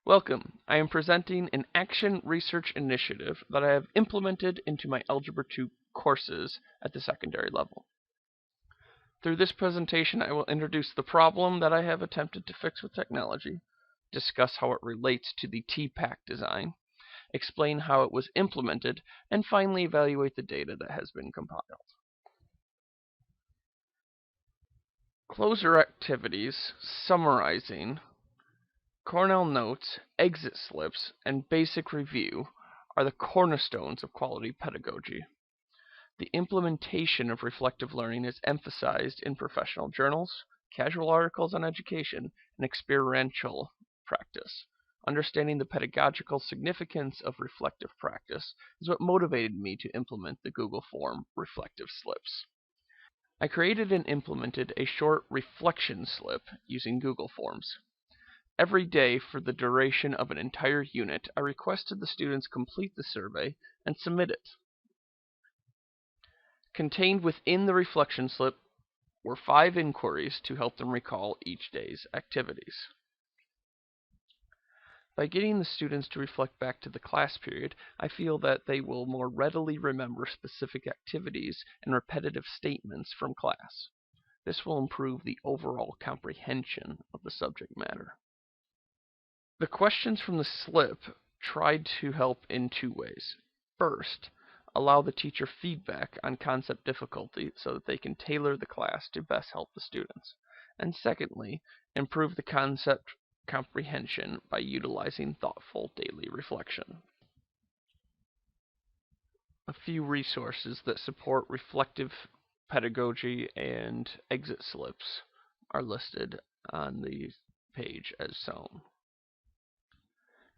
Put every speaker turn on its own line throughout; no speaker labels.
Welcome. I am presenting an action research initiative that I have implemented into my Algebra 2 courses at the secondary level. Through this presentation, I will introduce the problem that I have attempted to fix with technology, discuss how it relates to the TPAC design, explain how it was implemented, and finally evaluate the data that has been compiled. Closer activities summarizing Cornell notes, exit slips, and basic review are the cornerstones of quality pedagogy. The implementation of reflective learning is emphasized in professional journals, casual articles on education, and experiential practice. Understanding the pedagogical significance of reflective practice is what motivated me to implement the Google Form reflective slips. I created and implemented a short reflection slip using Google Forms. Every day for the duration of an entire unit, I requested the students complete the survey and submit it. Contained within the reflection slip were 5 inquiries to help them recall each day's activities. By getting the students to reflect back to the class period, I feel that they will more readily remember specific activities and repetitive statements from class. This will improve the overall comprehension of the subject matter. The questions from the slip tried to help in 2 ways. First, allow the teacher feedback on concept difficulty so that they can tailor the class to best help the students. And secondly, improve the concept comprehension by utilizing thoughtful daily reflection. A few resources that support reflective pedagogy and exit slips are listed on the page as shown.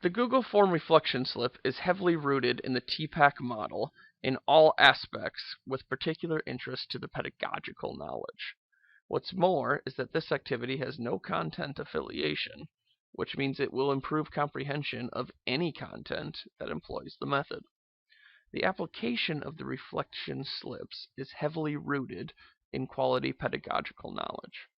The Google Form reflection slip is heavily rooted in the TPAC model in all aspects, with particular interest to the pedagogical knowledge. What's more is that this activity has no content affiliation, which means it will improve comprehension of any content that employs the method. The application of the reflection slips is heavily rooted in quality pedagogical knowledge.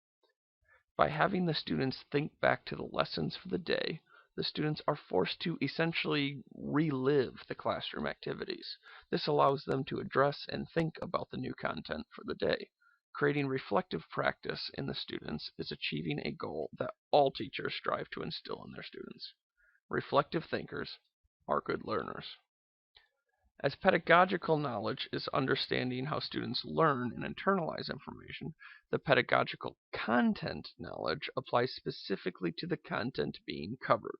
By having the students think back to the lessons for the day, the students are forced to essentially relive the classroom activities. This allows them to address and think about the new content for the day. Creating reflective practice in the students is achieving a goal that all teachers strive to instill in their students. Reflective thinkers are good learners. As pedagogical knowledge is understanding how students learn and internalize information, the pedagogical content knowledge applies specifically to the content being covered.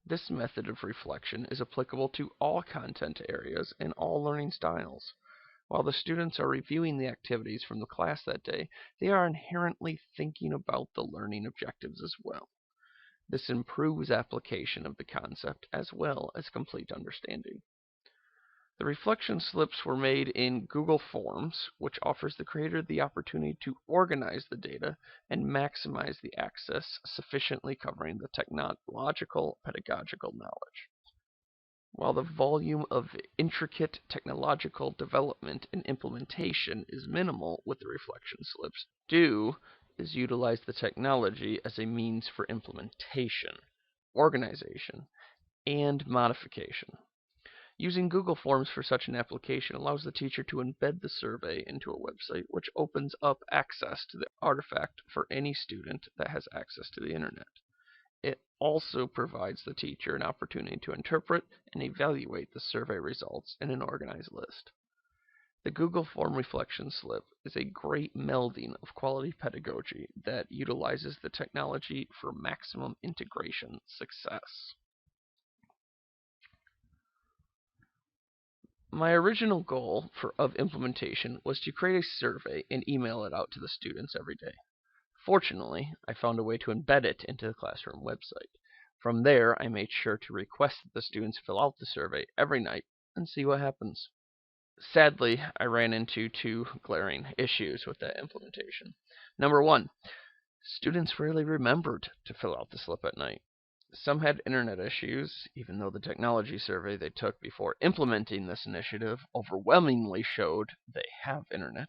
This method of reflection is applicable to all content areas and all learning styles. While the students are reviewing the activities from the class that day, they are inherently thinking about the learning objectives as well. This improves application of the concept as well as complete understanding. The reflection slips were made in Google Forms, which offers the creator the opportunity to organize the data and maximize the access, sufficiently covering the technological pedagogical knowledge. While the volume of intricate technological development and implementation is minimal with the reflection slips, is utilize the technology as a means for implementation, organization, and modification. Using Google Forms for such an application allows the teacher to embed the survey into a website, which opens up access to the artifact for any student that has access to the internet. It also provides the teacher an opportunity to interpret and evaluate the survey results in an organized list. The Google Form reflection slip is a great melding of quality pedagogy that utilizes the technology for maximum integration success. My original goal of implementation was to create a survey and email it out to the students every day. Fortunately, I found a way to embed it into the classroom website. From there, I made sure to request that the students fill out the survey every night and see what happens. Sadly, I ran into 2 glaring issues with that implementation. Number 1, students rarely remembered to fill out the slip at night. Some had internet issues, even though the technology survey they took before implementing this initiative overwhelmingly showed they have internet.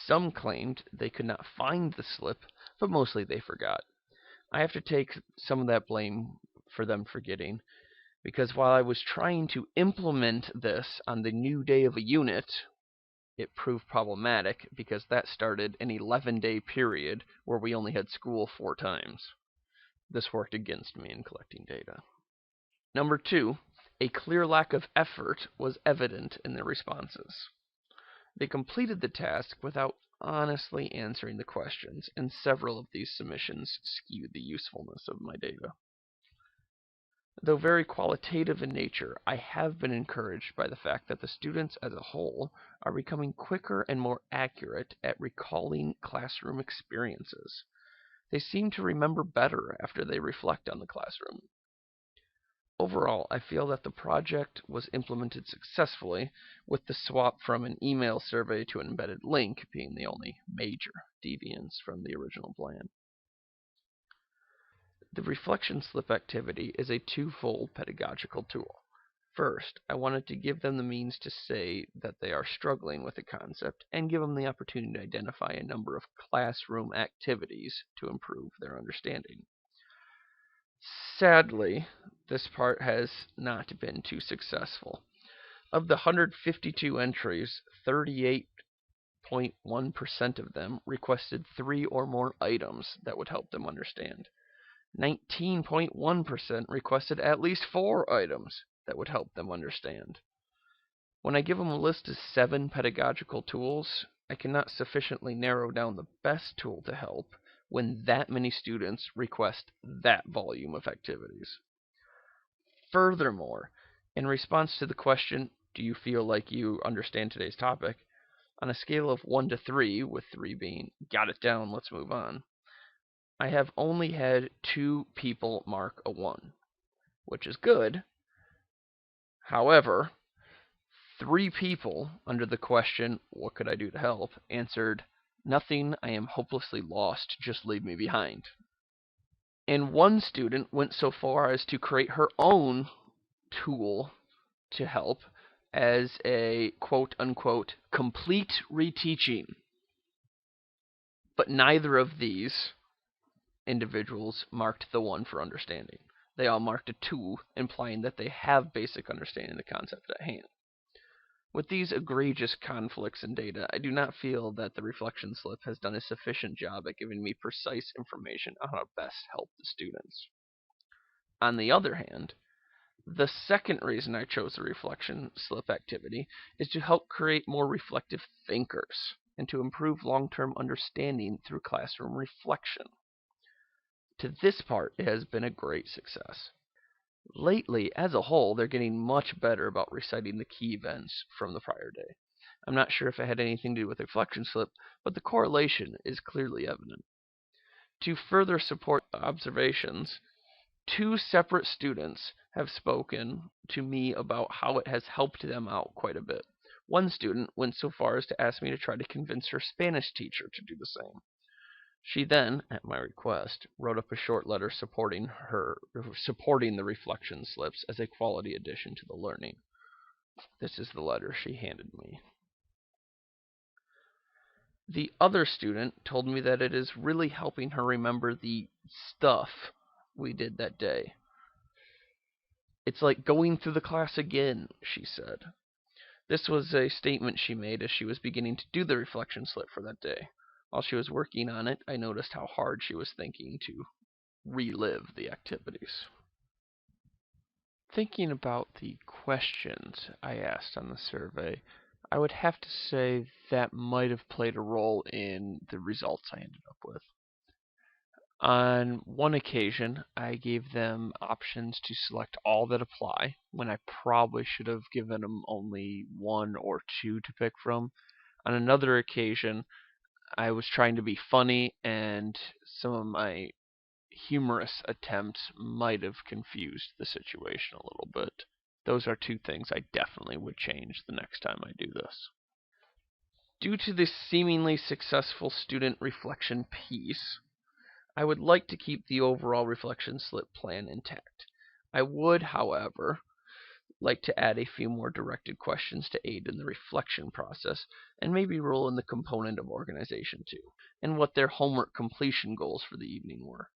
Some claimed they could not find the slip, but mostly they forgot. I have to take some of that blame for them forgetting, because while I was trying to implement this on the new day of a unit, it proved problematic because that started an 11-day period where we only had school 4 times. This worked against me in collecting data. Number 2, a clear lack of effort was evident in their responses. They completed the task without honestly answering the questions, and several of these submissions skewed the usefulness of my data. Though very qualitative in nature, I have been encouraged by the fact that the students as a whole are becoming quicker and more accurate at recalling classroom experiences. They seem to remember better after they reflect on the classroom. Overall, I feel that the project was implemented successfully, with the swap from an email survey to an embedded link being the only major deviance from the original plan. The reflection slip activity is a twofold pedagogical tool. First, I wanted to give them the means to say that they are struggling with a concept and give them the opportunity to identify a number of classroom activities to improve their understanding. Sadly, this part has not been too successful. Of the 152 entries, 38.1% of them requested 3 or more items that would help them understand. 19.1% requested at least 4 items that would help them understand. When I give them a list of 7 pedagogical tools, I cannot sufficiently narrow down the best tool to help when that many students request that volume of activities. Furthermore, in response to the question, do you feel like you understand today's topic? On a scale of 1 to 3, with 3 being, got it down, let's move on, I have only had 2 people mark a 1, which is good. However, 3 people under the question, what could I do to help, answered, nothing, I am hopelessly lost, just leave me behind. And 1 student went so far as to create her own tool to help as a quote-unquote complete reteaching. But neither of these individuals marked the 1 for understanding. They all marked a 2, implying that they have basic understanding of the concept at hand. With these egregious conflicts in data, I do not feel that the reflection slip has done a sufficient job at giving me precise information on how to best help the students. On the other hand, the second reason I chose the reflection slip activity is to help create more reflective thinkers and to improve long-term understanding through classroom reflection. To this part, it has been a great success. Lately, as a whole, they're getting much better about reciting the key events from the prior day. I'm not sure if it had anything to do with the reflection slip, but the correlation is clearly evident. To further support observations, 2 separate students have spoken to me about how it has helped them out quite a bit. 1 student went so far as to ask me to try to convince her Spanish teacher to do the same. She then, at my request, wrote up a short letter supporting the reflection slips as a quality addition to the learning. This is the letter she handed me. The other student told me that it is really helping her remember the stuff we did that day. It's like going through the class again, she said. This was a statement she made as she was beginning to do the reflection slip for that day. While she was working on it, I noticed how hard she was thinking to relive the activities. Thinking about the questions I asked on the survey, I would have to say that might have played a role in the results I ended up with. On one occasion, I gave them options to select all that apply, when I probably should have given them only 1 or 2 to pick from. On another occasion, I was trying to be funny, and some of my humorous attempts might have confused the situation a little bit. Those are 2 things I definitely would change the next time I do this. Due to this seemingly successful student reflection piece, I would like to keep the overall reflection slip plan intact. I would, however, like to add a few more directed questions to aid in the reflection process, and maybe roll in the component of organization too, and what their homework completion goals for the evening were.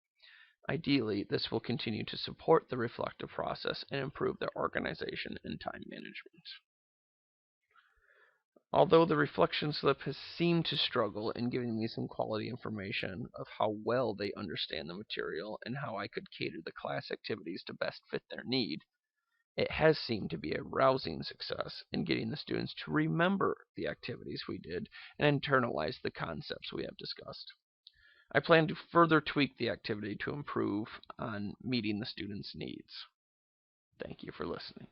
Ideally, this will continue to support the reflective process and improve their organization and time management. Although the reflection slip has seemed to struggle in giving me some quality information of how well they understand the material and how I could cater the class activities to best fit their need, it has seemed to be a rousing success in getting the students to remember the activities we did and internalize the concepts we have discussed. I plan to further tweak the activity to improve on meeting the students' needs. Thank you for listening.